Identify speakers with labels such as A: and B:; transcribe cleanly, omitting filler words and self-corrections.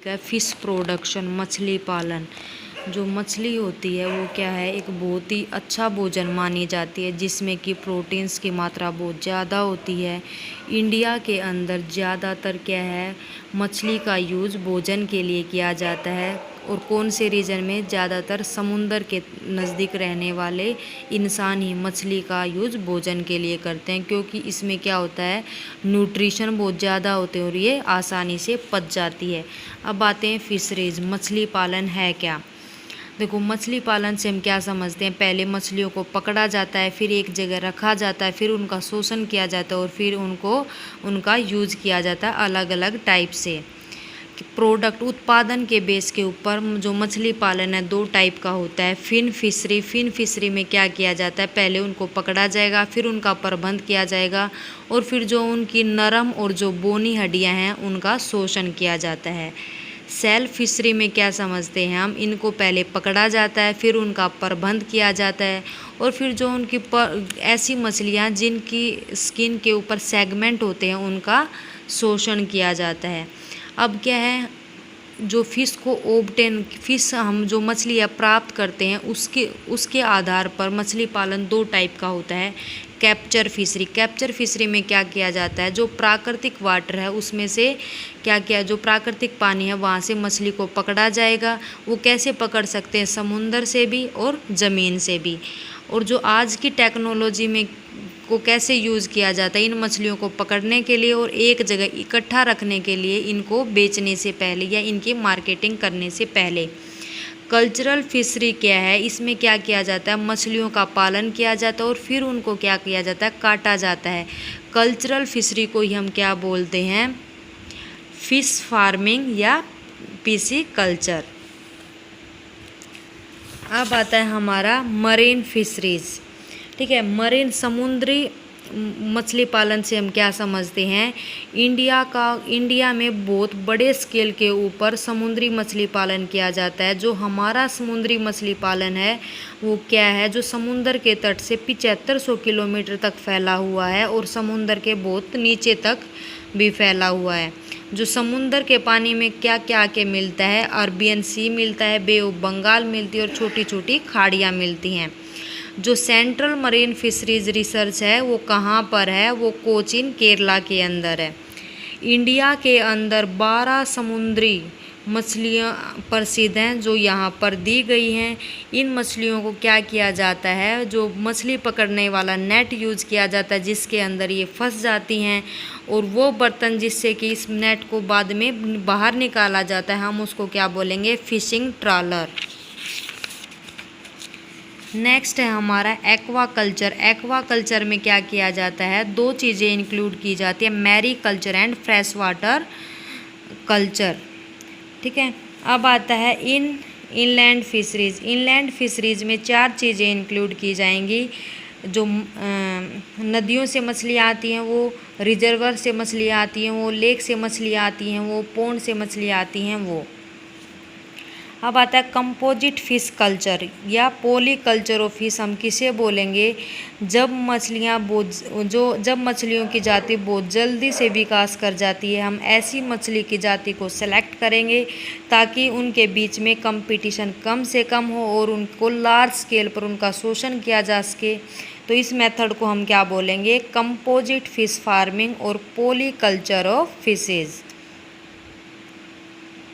A: Topic है fish production, मछली पालन। जो मछली होती है वो क्या है, एक बहुत ही अच्छा भोजन मानी जाती है जिसमें कि प्रोटीन्स की मात्रा बहुत ज़्यादा होती है। इंडिया के अंदर ज़्यादातर क्या है, मछली का यूज़ भोजन के लिए किया जाता है। और कौन से रीजन में, ज़्यादातर समुंदर के नज़दीक रहने वाले इंसान ही मछली का यूज़ भोजन के लिए करते हैं, क्योंकि इसमें क्या होता है, न्यूट्रिशन बहुत ज़्यादा होते हैं और ये आसानी से पच जाती है। अब आते हैं फिशरीज, मछली पालन है क्या। देखो, मछली पालन से हम क्या समझते हैं, पहले मछलियों को पकड़ा जाता है, फिर एक जगह रखा जाता है, फिर उनका शोषण किया जाता है और फिर उनका यूज़ किया जाता है अलग अलग टाइप से। प्रोडक्ट उत्पादन के बेस के ऊपर जो मछली पालन है दो टाइप का होता है। फिन फिशरी में क्या किया जाता है, पहले उनको पकड़ा जाएगा, फिर उनका प्रबंध किया जाएगा और फिर जो उनकी नरम और जो बोनी हड्डियां हैं उनका शोषण किया जाता है। सेल फिशरी में क्या समझते हैं हम, इनको पहले पकड़ा जाता है, फिर उनका प्रबंध किया जाता है और फिर जो उनकी ऐसी मछलियाँ जिनकी स्किन के ऊपर सेगमेंट होते हैं उनका शोषण किया जाता है। अब क्या है, जो फिश हम जो मछलियाँ प्राप्त करते हैं उसके आधार पर मछली पालन दो टाइप का होता है। कैप्चर फिशरी में क्या किया जाता है, जो प्राकृतिक वाटर है उसमें से जो प्राकृतिक पानी है वहाँ से मछली को पकड़ा जाएगा। वो कैसे पकड़ सकते हैं, समुंदर से भी और ज़मीन से भी। और जो आज की टेक्नोलॉजी में को कैसे यूज़ किया जाता है, इन मछलियों को पकड़ने के लिए और एक जगह इकट्ठा रखने के लिए, इनको बेचने से पहले या इनकी मार्केटिंग करने से पहले। कल्चरल फिशरी क्या है, इसमें क्या किया जाता है, मछलियों का पालन किया जाता है और फिर उनको क्या किया जाता है, काटा जाता है। कल्चरल फिशरी को ही हम क्या बोलते हैं, फिश फार्मिंग या पीसी कल्चर। अब आता है हमारा मरीन फिशरीज। ठीक है, मरीन समुद्री मछली पालन से हम क्या समझते हैं, इंडिया में बहुत बड़े स्केल के ऊपर समुद्री मछली पालन किया जाता है। जो हमारा समुद्री मछली पालन है वो क्या है, जो समुद्र के तट से 7500 किलोमीटर तक फैला हुआ है और समुद्र के बहुत नीचे तक भी फैला हुआ है। जो समुद्र के पानी में क्या क्या के मिलता है, अरबियन सी मिलता है, बे ऑफ बंगाल मिलती है और छोटी छोटी खाड़ियाँ मिलती हैं। जो सेंट्रल मरीन फिशरीज रिसर्च है वो कहाँ पर है, वो कोचीन केरला के अंदर है। इंडिया के अंदर 12 समुद्री मछलियाँ प्रसिद्ध हैं जो यहाँ पर दी गई हैं। इन मछलियों को क्या किया जाता है, जो मछली पकड़ने वाला नेट यूज़ किया जाता है जिसके अंदर ये फंस जाती हैं और वो बर्तन जिससे कि इस नेट को बाद में बाहर निकाला जाता है, हम उसको क्या बोलेंगे, फिशिंग ट्रॉलर। नेक्स्ट है हमारा एक्वाकल्चर। एक्वाकल्चर में क्या किया जाता है, दो चीज़ें इंक्लूड की जाती है, mariculture and fresh water culture. ठीक है, अब आता है इनलैंड फिशरीज। इनलैंड फिशरीज में 4 चीज़ें इंक्लूड की जाएंगी। जो नदियों से मछलियाँ आती हैं वो, रिजर्वर से मछलियाँ आती हैं वो, लेक से मछलियाँ आती हैं वो, पोंड से मछलियाँ आती हैं वो। अब आता है कंपोजिट फिश कल्चर या पॉली कल्चर ऑफ फिश। हम किसे बोलेंगे, जब मछलियों की जाति बहुत जल्दी से विकास कर जाती है, हम ऐसी मछली की जाति को सेलेक्ट करेंगे ताकि उनके बीच में कंपटीशन कम से कम हो और उनको लार्ज स्केल पर उनका शोषण किया जा सके। तो इस मेथड को हम क्या बोलेंगे, कंपोजिट फिश फार्मिंग और पॉली कल्चर ऑफ फिशेज।